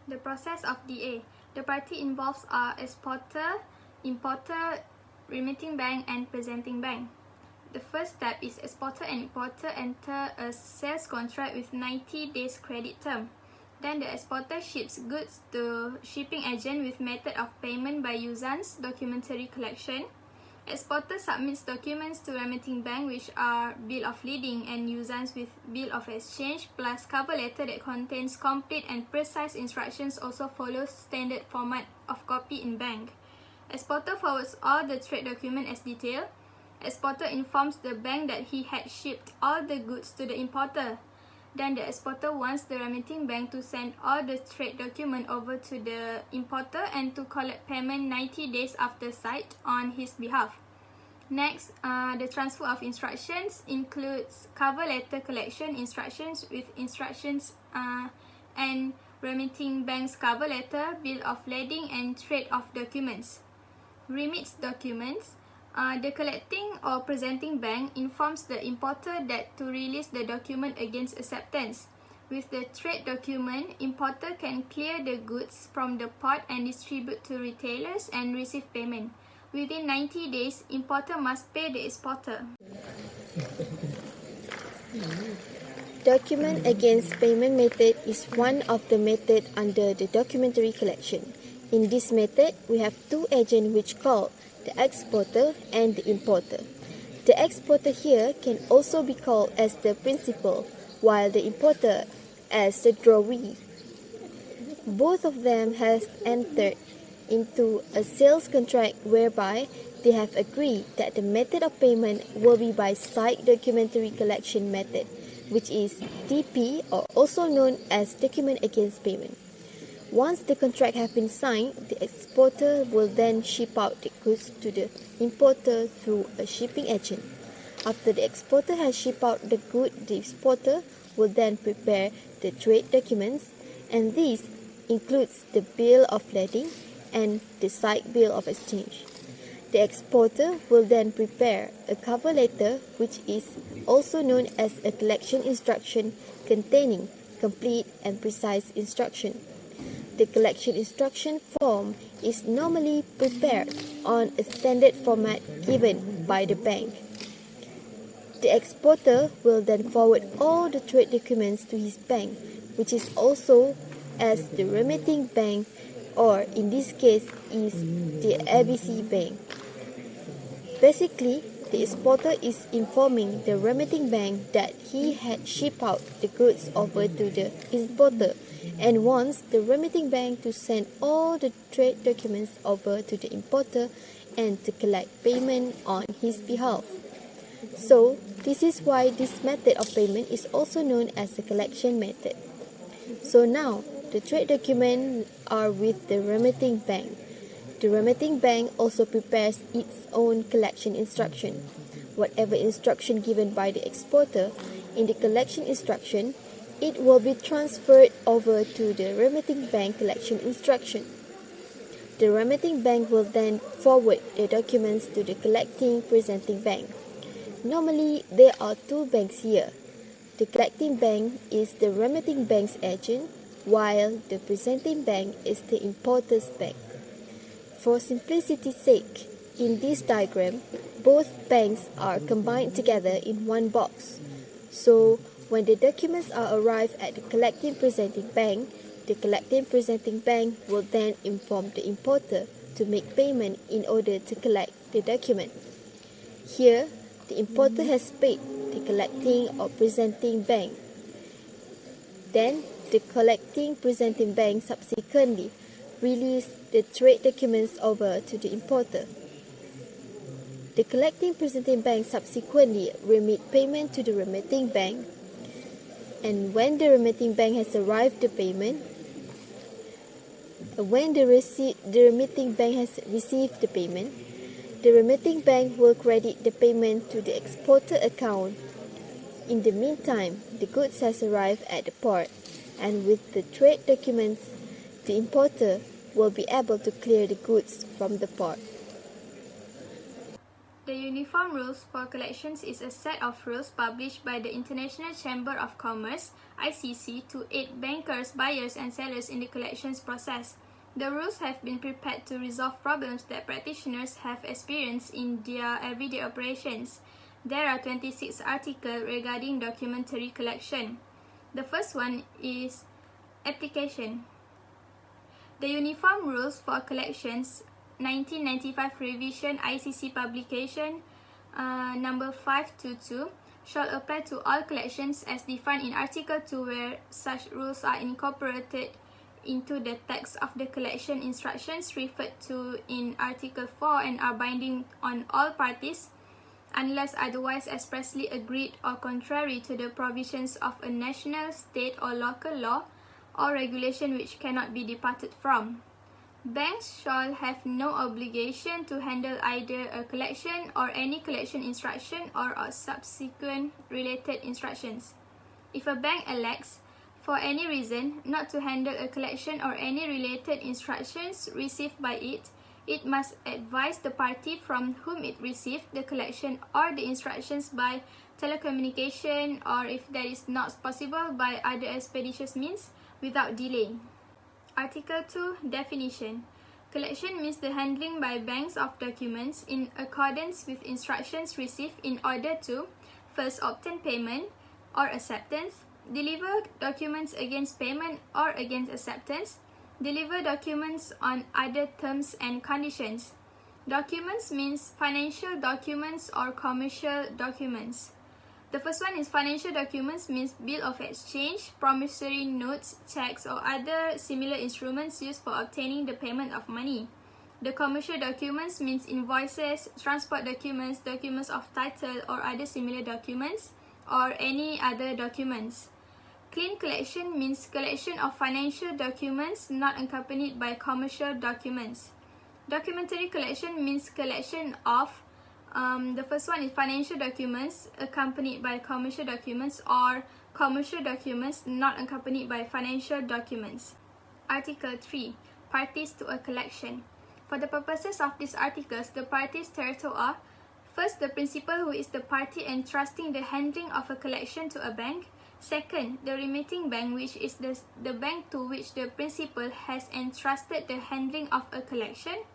The process of DA. The party involves are exporter, importer, remitting bank, and presenting bank. The first step is exporter and importer enter a sales contract with 90 days credit term. Then the exporter ships goods to shipping agent with method of payment by usance, documentary collection. Exporter submits documents to remitting bank which are bill of lading and usance with bill of exchange plus cover letter that contains complete and precise instructions also follows standard format of copy in bank. Exporter forwards all the trade document as detailed. Exporter informs the bank that he had shipped all the goods to the importer. Then the exporter wants the remitting bank to send all the trade document over to the importer and to collect payment 90 days after sight on his behalf. Next, the transfer of instructions includes cover letter collection instructions with instructions and remitting bank's cover letter, bill of lading, and trade of documents. Remits documents. The collecting or presenting bank informs the importer that to release the document against acceptance. With the trade document, importer can clear the goods from the port and distribute to retailers and receive payment. Within 90 days, importer must pay the exporter. Document against payment method is one of the methods under the documentary collection. In this method, we have two agents which called the exporter and the importer. The exporter here can also be called as the principal, while the importer as the drawee. Both of them have entered into a sales contract whereby they have agreed that the method of payment will be by site documentary collection method, which is DP or also known as document against payment. Once the contract has been signed, the exporter will then ship out the goods to the importer through a shipping agent. After the exporter has shipped out the good, the exporter will then prepare the trade documents, and this includes the bill of lading and the side bill of exchange. The exporter will then prepare a cover letter, which is also known as a collection instruction containing complete and precise instruction. The collection instruction form is normally prepared on a standard format given by the bank. The exporter will then forward all the trade documents to his bank, which is also as the remitting bank, or in this case is the ABC bank. Basically, the exporter is informing the remitting bank that he had shipped out the goods over to the importer and wants the remitting bank to send all the trade documents over to the importer and to collect payment on his behalf. So, this is why this method of payment is also known as the collection method. So now, the trade documents are with the remitting bank. The remitting bank also prepares its own collection instruction. Whatever instruction given by the exporter in the collection instruction, it will be transferred over to the remitting bank collection instruction. The remitting bank will then forward the documents to the collecting presenting bank. Normally, there are two banks here. The collecting bank is the remitting bank's agent, while the presenting bank is the importer's bank. For simplicity's sake, in this diagram, both banks are combined together in one box. So, when the documents are arrived at the collecting presenting bank, the collecting presenting bank will then inform the importer to make payment in order to collect the document. Here, the importer has paid the collecting or presenting bank. Then, the collecting presenting bank subsequently release the trade documents over to the importer. The collecting presenting bank subsequently remit payment to the remitting bank, and when the remitting bank has arrived the payment, when the remitting bank has received the payment, the remitting bank will credit the payment to the exporter account. In the meantime, the goods has arrived at the port, and with the trade documents, the importer will be able to clear the goods from the port. The Uniform Rules for Collections is a set of rules published by the International Chamber of Commerce (ICC) to aid bankers, buyers and sellers in the collections process. The rules have been prepared to resolve problems that practitioners have experienced in their everyday operations. There are 26 articles regarding documentary collection. The first one is application. The Uniform Rules for Collections 1995 Revision ICC Publication number 522 shall apply to all collections as defined in Article 2 where such rules are incorporated into the text of the collection instructions referred to in Article 4 and are binding on all parties unless otherwise expressly agreed or contrary to the provisions of a national, state or local law or regulation which cannot be departed from. Banks shall have no obligation to handle either a collection or any collection instruction or subsequent related instructions. If a bank elects, for any reason, not to handle a collection or any related instructions received by it, it must advise the party from whom it received the collection or the instructions by telecommunication or, if that is not possible, by other expeditious means without delay. Article 2 Definition. Collection means the handling by banks of documents in accordance with instructions received in order to first obtain payment or acceptance, deliver documents against payment or against acceptance, deliver documents on other terms and conditions. Documents means financial documents or commercial documents. The first one is financial documents means bill of exchange, promissory notes, checks or other similar instruments used for obtaining the payment of money. The commercial documents means invoices, transport documents, documents of title or other similar documents or any other documents. Clean collection means collection of financial documents not accompanied by commercial documents. Documentary collection means collection of the first one is financial documents accompanied by commercial documents or commercial documents not accompanied by financial documents. Article 3. Parties to a collection. For the purposes of these articles, the parties thereto are: first, the principal who is the party entrusting the handling of a collection to a bank. Second, the remitting bank, which is the bank to which the principal has entrusted the handling of a collection.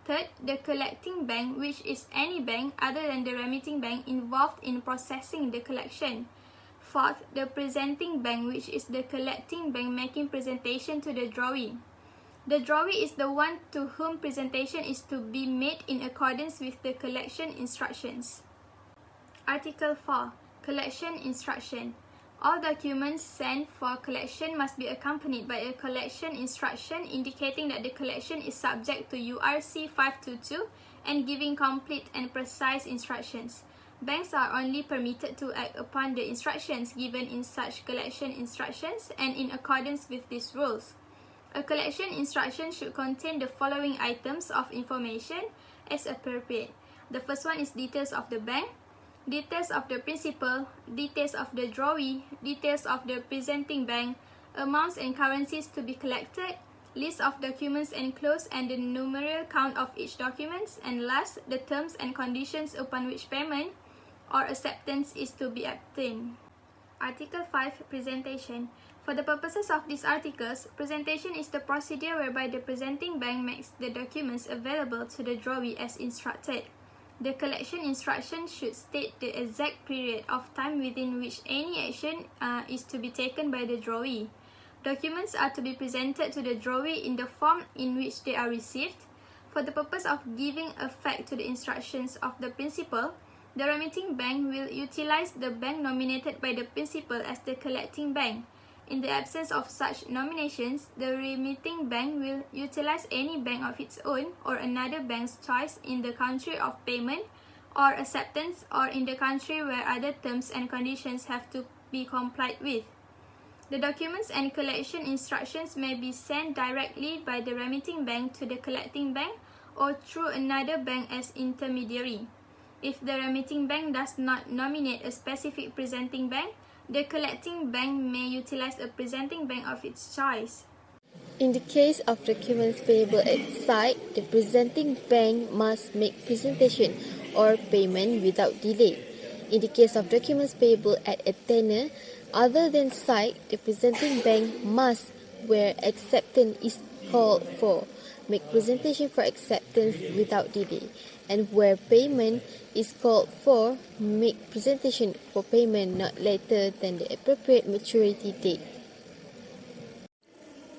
Third, the collecting bank, which is any bank other than the remitting bank involved in processing the collection. Fourth, the presenting bank, which is the collecting bank making presentation to the drawee. The drawee is the one to whom presentation is to be made in accordance with the collection instructions. Article 4. Collection instruction. All documents sent for collection must be accompanied by a collection instruction indicating that the collection is subject to URC 522 and giving complete and precise instructions. Banks are only permitted to act upon the instructions given in such collection instructions and in accordance with these rules. A collection instruction should contain the following items of information as appropriate. The first one is details of the bank, details of the principal, details of the drawee, details of the presenting bank, amounts and currencies to be collected, list of documents enclosed and the numerical count of each document, and last, the terms and conditions upon which payment or acceptance is to be obtained. Article 5. Presentation. For the purposes of these articles, presentation is the procedure whereby the presenting bank makes the documents available to the drawee as instructed. The collection instruction should state the exact period of time within which any action is to be taken by the drawee. Documents are to be presented to the drawee in the form in which they are received. For the purpose of giving effect to the instructions of the principal, the remitting bank will utilize the bank nominated by the principal as the collecting bank. In the absence of such nominations, the remitting bank will utilize any bank of its own or another bank's choice in the country of payment or acceptance or in the country where other terms and conditions have to be complied with. The documents and collection instructions may be sent directly by the remitting bank to the collecting bank or through another bank as intermediary. If the remitting bank does not nominate a specific presenting bank, the collecting bank may utilize a presenting bank of its choice. In the case of documents payable at site, the presenting bank must make presentation or payment without delay. In the case of documents payable at a tenor other than site, the presenting bank must, where acceptance is called for, make presentation for acceptance without delay, and where payment is called for, make presentation for payment not later than the appropriate maturity date.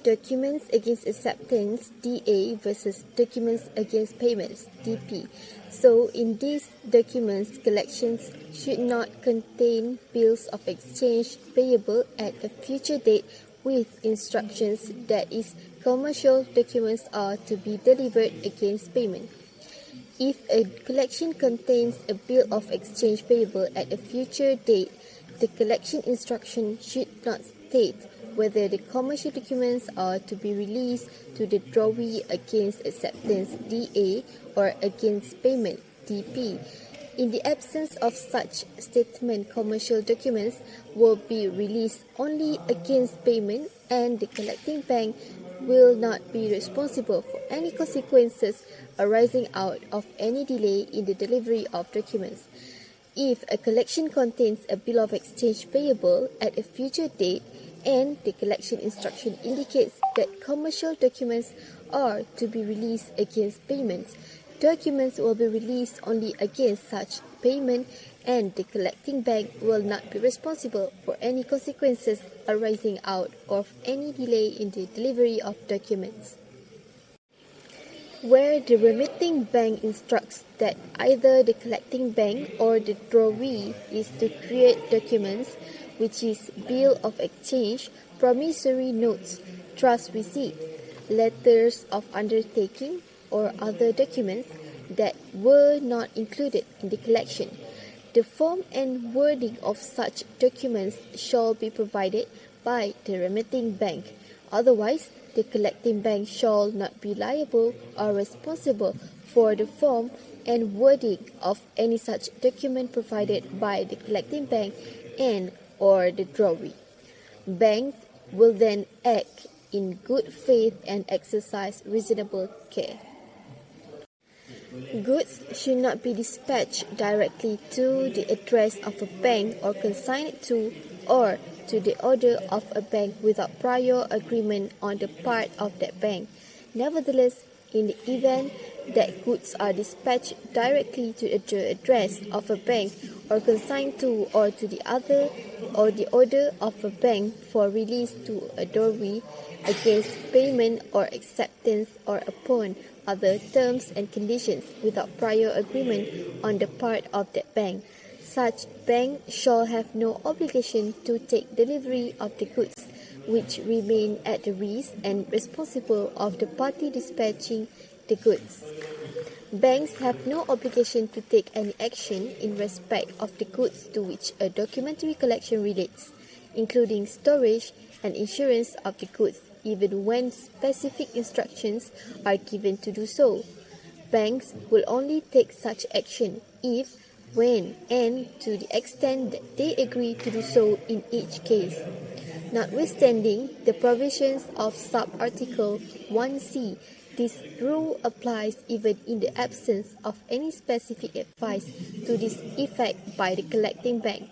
Documents against acceptance (DA) versus documents against payments (DP). So, in these documents, collections should not contain bills of exchange payable at a future date with instructions that is, commercial documents are to be delivered against payment. If a collection contains a bill of exchange payable at a future date, the collection instruction should not state whether the commercial documents are to be released to the drawee against acceptance (DA) or against payment (DP). In the absence of such statement, commercial documents will be released only against payment, and the collecting bank will not be responsible for any consequences arising out of any delay in the delivery of documents. If a collection contains a bill of exchange payable at a future date and the collection instruction indicates that commercial documents are to be released against payments, documents will be released only against such payment, and the collecting bank will not be responsible for any consequences arising out of any delay in the delivery of documents. Where the remitting bank instructs that either the collecting bank or the drawee is to create documents, which is bill of exchange, promissory notes, trust receipt, letters of undertaking, or other documents that were not included in the collection, the form and wording of such documents shall be provided by the remitting bank. Otherwise, the collecting bank shall not be liable or responsible for the form and wording of any such document provided by the collecting bank and or the drawee. Banks will then act in good faith and exercise reasonable care. Goods should not be dispatched directly to the address of a bank or consigned to or to the order of a bank without prior agreement on the part of that bank. Nevertheless, in the event that goods are dispatched directly to the address of a bank or consigned to or to the other or the order of a bank for release to a drawee against payment or acceptance or upon other terms and conditions without prior agreement on the part of that bank, such bank shall have no obligation to take delivery of the goods, which remain at the risk and responsible of the party dispatching the goods. Banks have no obligation to take any action in respect of the goods to which a documentary collection relates, including storage and insurance of the goods, even when specific instructions are given to do so. Banks will only take such action if, when, and to the extent that they agree to do so in each case. Notwithstanding the provisions of sub-article 1C, this rule applies even in the absence of any specific advice to this effect by the collecting bank.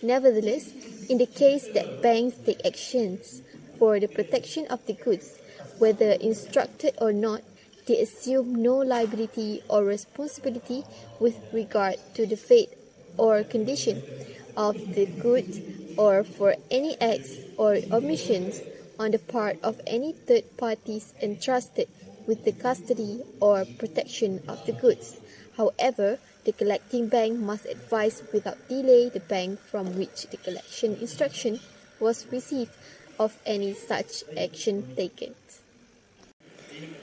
Nevertheless, in the case that banks take actions for the protection of the goods, whether instructed or not, they assume no liability or responsibility with regard to the fate or condition of the good or for any acts or omissions on the part of any third parties entrusted with the custody or protection of the goods. However, the collecting bank must advise without delay the bank from which the collection instruction was received of any such action taken.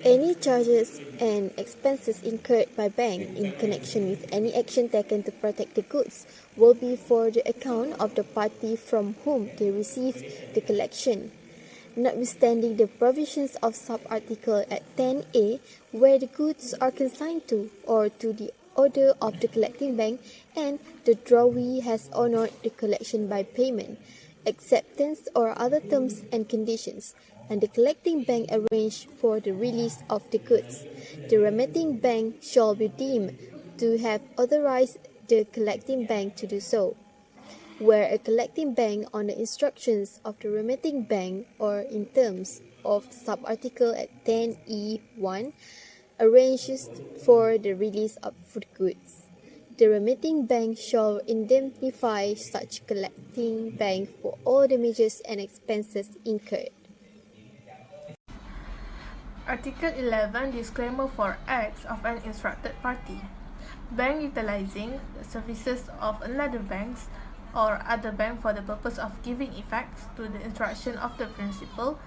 Any charges and expenses incurred by bank in connection with any action taken to protect the goods will be for the account of the party from whom they received the collection. Notwithstanding the provisions of sub-article at 10A, where the goods are consigned to or to the order of the collecting bank and the drawee has honored the collection by payment, acceptance or other terms and conditions, and the collecting bank arrange for the release of the goods. The remitting bank shall be deemed to have authorized the collecting bank to do so. Where a collecting bank on the instructions of the remitting bank or in terms of subarticle at 10E1 arranges for the release of food goods. The remitting bank shall indemnify such collecting bank for all damages and expenses incurred. Article 11 Disclaimer for acts of an instructed party. Bank utilizing the services of another bank or other bank for the purpose of giving effect to the instruction of the principal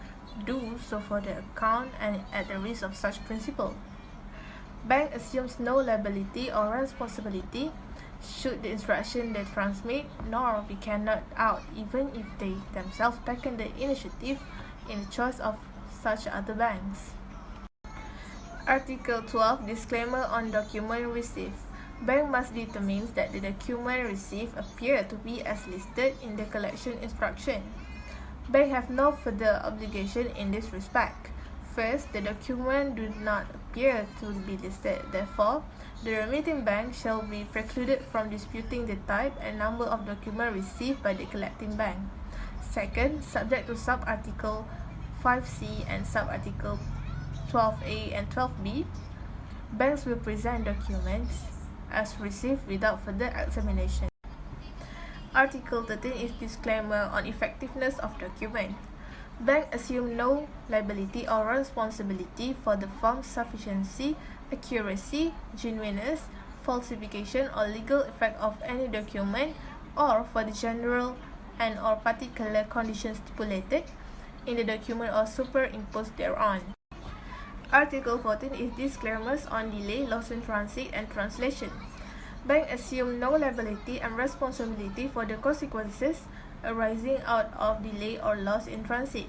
do so for the account and at the risk of such principal. Bank assumes no liability or responsibility should the instruction they transmit nor be carried out even if they themselves taken the initiative in the choice of such other banks. Article 12 Disclaimer on document received. Bank must determine that the document received appear to be as listed in the collection instruction. Bank have no further obligation in this respect. First, the document do not appear to be listed. Therefore, the remitting bank shall be precluded from disputing the type and number of documents received by the collecting bank. Second, subject to subarticle 5C and subarticle 12A and 12B, banks will present documents as received without further examination. Article 13 is disclaimer on effectiveness of document. Bank assume no liability or responsibility for the form's sufficiency, accuracy, genuineness, falsification or legal effect of any document or for the general and or particular conditions stipulated in the document or superimposed thereon. Article 14 is disclaimers on delay, loss in transit and translation. Bank assume no liability and responsibility for the consequences arising out of delay or loss in transit.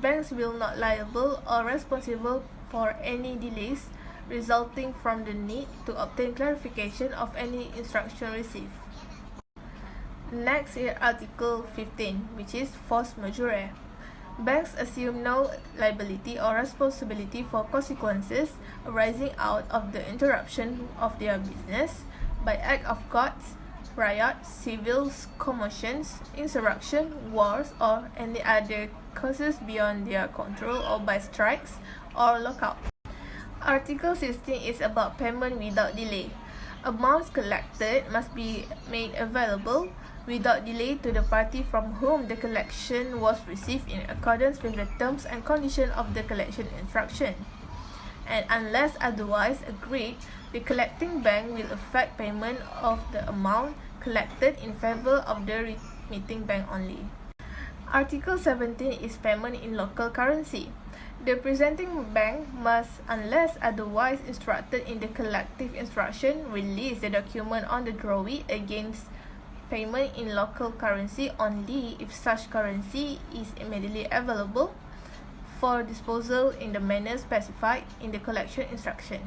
Banks will not liable or responsible for any delays resulting from the need to obtain clarification of any instruction received. Next is Article 15, which is force majeure. Banks assume no liability or responsibility for consequences arising out of the interruption of their business by act of courts, riot, civil commotions, insurrection, wars, or any other causes beyond their control or by strikes or lockout. Article 16 is about payment without delay. Amounts collected must be made available without delay to the party from whom the collection was received in accordance with the terms and conditions of the collection instruction. And unless otherwise agreed, the collecting bank will effect payment of the amount collected in favor of the remitting bank only. Article 17 is payment in local currency. The presenting bank must, unless otherwise instructed in the collective instruction, release the document on the drawee against payment in local currency only if such currency is immediately available for disposal in the manner specified in the collection instruction.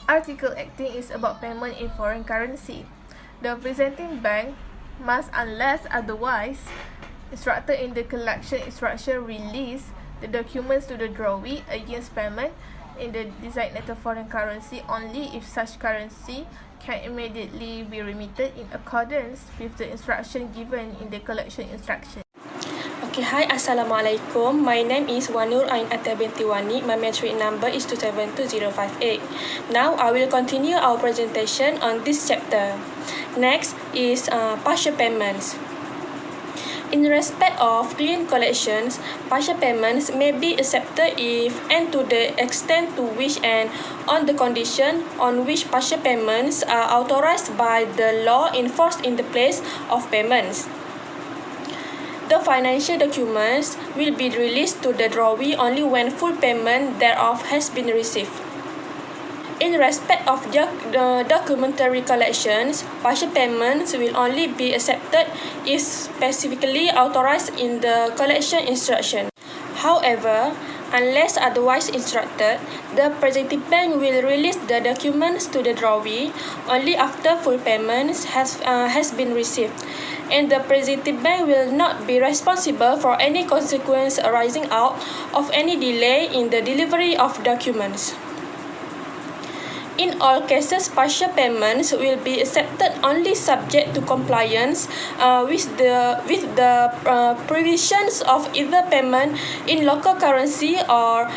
Article 18 is about payment in foreign currency. The presenting bank must, unless otherwise instructed in the collection instruction, release the documents to the drawee against payment in the designated foreign currency only if such currency can immediately be remitted in accordance with the instruction given in the collection instruction. Okay, hi, Assalamualaikum. My name is Wanur Ain Atta binti Wani. My metric number is 272058. Now, I will continue our presentation on this chapter. Next is partial payments. In respect of clean collections, partial payments may be accepted if and to the extent to which and on the condition on which partial payments are authorized by the law enforced in the place of payments. The financial documents will be released to the drawee only when full payment thereof has been received. In respect of documentary collections, partial payments will only be accepted if specifically authorized in the collection instruction. However, Unless otherwise instructed, the presenting bank will release the documents to the drawee only after full payment has been received, and the presenting bank will not be responsible for any consequence arising out of any delay in the delivery of documents. In all cases, partial payments will be accepted only subject to compliance with the provisions of either payment in local currency or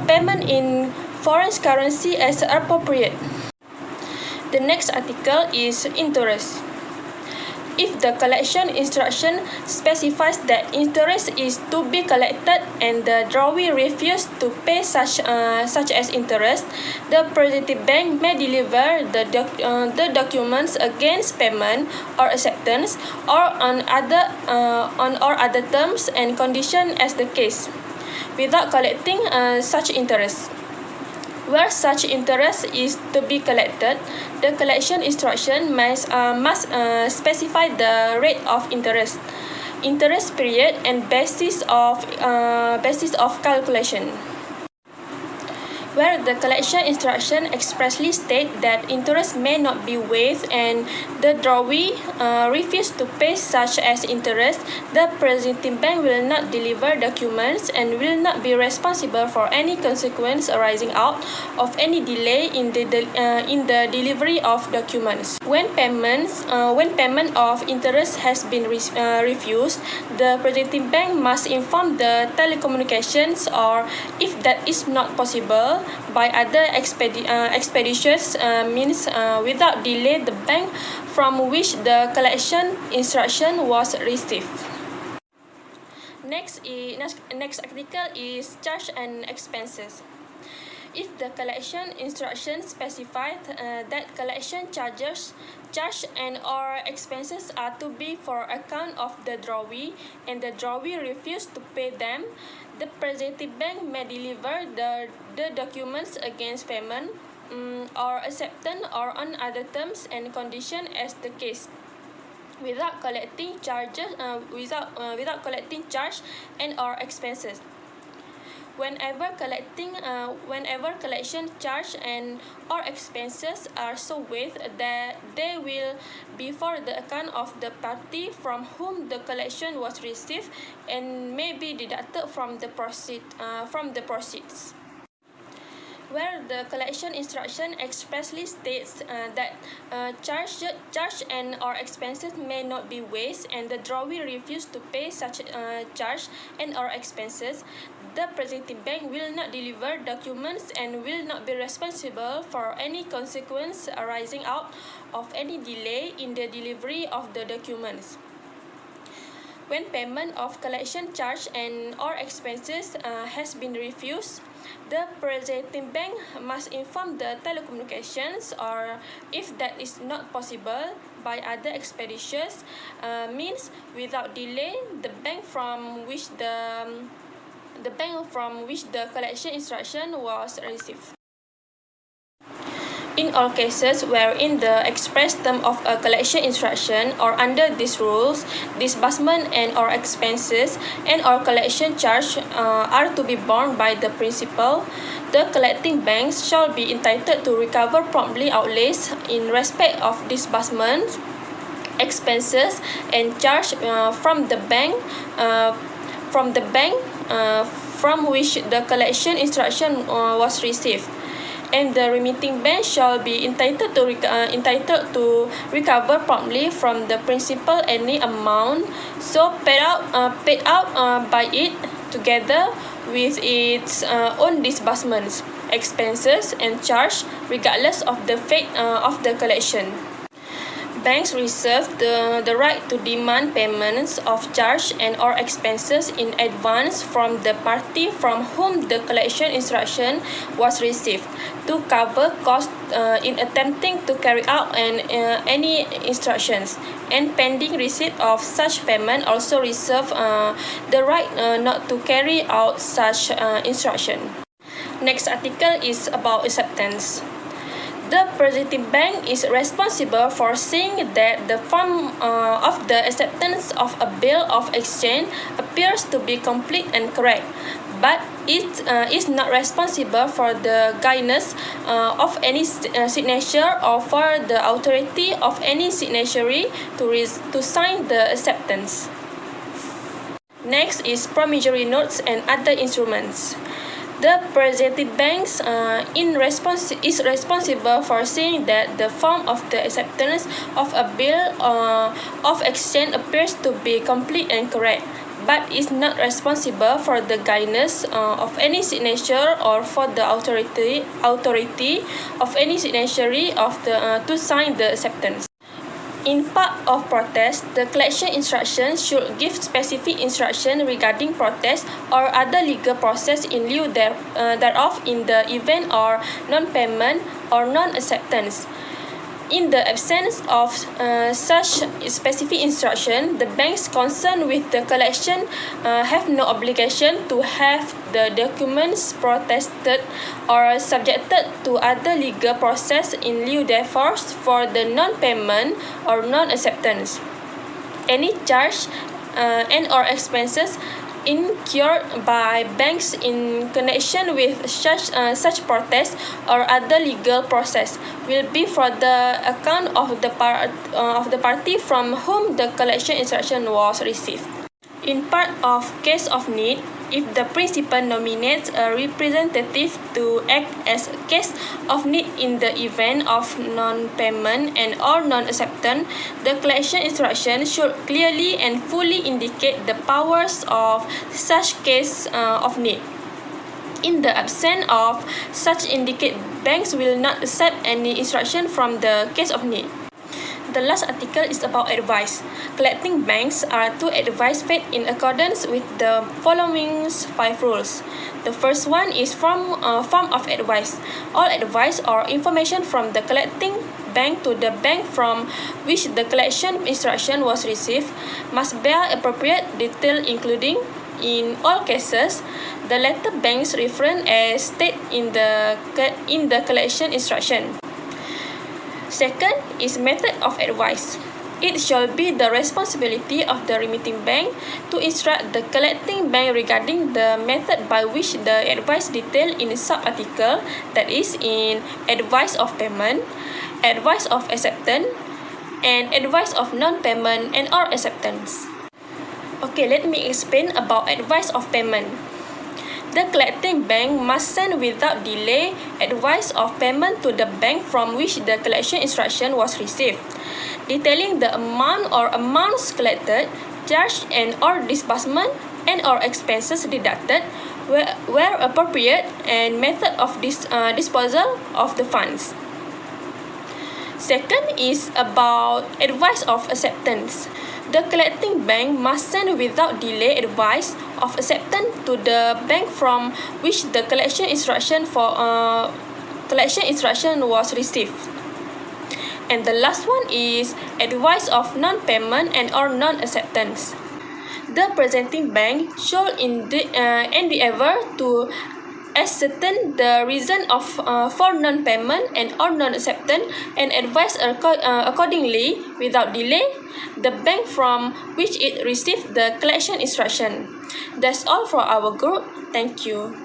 payment in foreign currency as appropriate. The next article is interest. If the collection instruction specifies that interest is to be collected and the drawee refuses to pay such as interest, the presenting bank may deliver the documents against payment or acceptance or on other terms and conditions as the case, without collecting such interest. Where such interest is to be collected, the collection instruction must specify the rate of interest period, and basis of calculation. Where the collection instruction expressly state that interest may not be waived and the drawee refuses to pay such as interest, the presenting bank will not deliver documents and will not be responsible for any consequence arising out of any delay in the delivery of documents. When payment of interest has been refused, the presenting bank must inform the telecommunications, or if that is not possible, by other expeditious means without delay the bank from which the collection instruction was received. Next article is charge and expenses. If the collection instruction specified that collection charge and or expenses are to be for account of the drawee and the drawee refused to pay them, the presenting bank may deliver the documents against payment or acceptance or on other terms and conditions as the case, without collecting charge and or expenses. Whenever collection charge and or expenses are so waived, that they will be for the account of the party from whom the collection was received and may be deducted from the proceeds. Where the collection instruction expressly states that charge and or expenses may not be waived and the drawee refused to pay such charge and or expenses, the presenting bank will not deliver documents and will not be responsible for any consequence arising out of any delay in the delivery of the documents. When payment of collection charge and or expenses has been refused, the presenting bank must inform the telecommunications, or if that is not possible, by other expeditious means without delay the bank from which the collection instruction was received. In all cases wherein the express term of a collection instruction or under these rules, disbursement and or expenses and or collection charge are to be borne by the principal, the collecting banks shall be entitled to recover promptly outlays in respect of disbursement, expenses and charge from the bank from which the collection instruction was received, and the remitting bank shall be entitled to recover promptly from the principal any amount so paid out by it, together with its own disbursements, expenses and charge, regardless of the fate of the collection. Banks reserve the right to demand payments of charge and or expenses in advance from the party from whom the collection instruction was received, to cover costs in attempting to carry out any instructions, and pending receipt of such payment also reserve the right not to carry out such instruction. Next article is about acceptance. The presenting bank is responsible for seeing that the form of the acceptance of a bill of exchange appears to be complete and correct. but it is not responsible for the guidance of any signature or for the authority of any signatory to sign the acceptance. Next is promissory notes and other instruments. The presenting banks is responsible for seeing that the form of the acceptance of a bill of exchange appears to be complete and correct, but is not responsible for the guidance of any signature or for the authority of any signatory to sign the acceptance. In part of protest, the collection instruction should give specific instruction regarding protest or other legal process in lieu thereof in the event of non-payment or non-acceptance. In the absence of such specific instruction, the banks concerned with the collection have no obligation to have the documents protested or subjected to other legal process in lieu thereof for the non-payment or non-acceptance. Any charge and or expenses incurred by banks in connection with such protest or other legal process will be for the account of the party from whom the collection instruction was received. In part of case of need, if the principal nominates a representative to act as a case of need in the event of non-payment and or non-acceptance, the collection instruction should clearly and fully indicate the powers of such case of need. In the absence of such indicate, banks will not accept any instruction from the case of need. The last article is about advice. Collecting banks are to advise paid in accordance with the following 5 rules. The first one is form of advice. All advice or information from the collecting bank to the bank from which the collection instruction was received must bear appropriate detail, including, in all cases, the latter bank's reference as stated in the collection instruction. Second is method of advice. It shall be the responsibility of the remitting bank to instruct the collecting bank regarding the method by which the advice detailed in the sub-article, that is, in advice of payment, advice of acceptance, and advice of non-payment and or acceptance. Okay, let me explain about advice of payment. The collecting bank must send without delay advice of payment to the bank from which the collection instruction was received, detailing the amount or amounts collected, charged and or disbursement and or expenses deducted where appropriate, and method of disposal of the funds. Second is about advice of acceptance. The collecting bank must send without delay advice of acceptance to the bank from which the collection instruction was received. And the last one is advice of non-payment and or non-acceptance. The presenting bank should endeavor to ascertain the reason for non-payment and or non-acceptance and advise accordingly without delay the bank from which it received the collection instruction. That's all for our group. Thank you.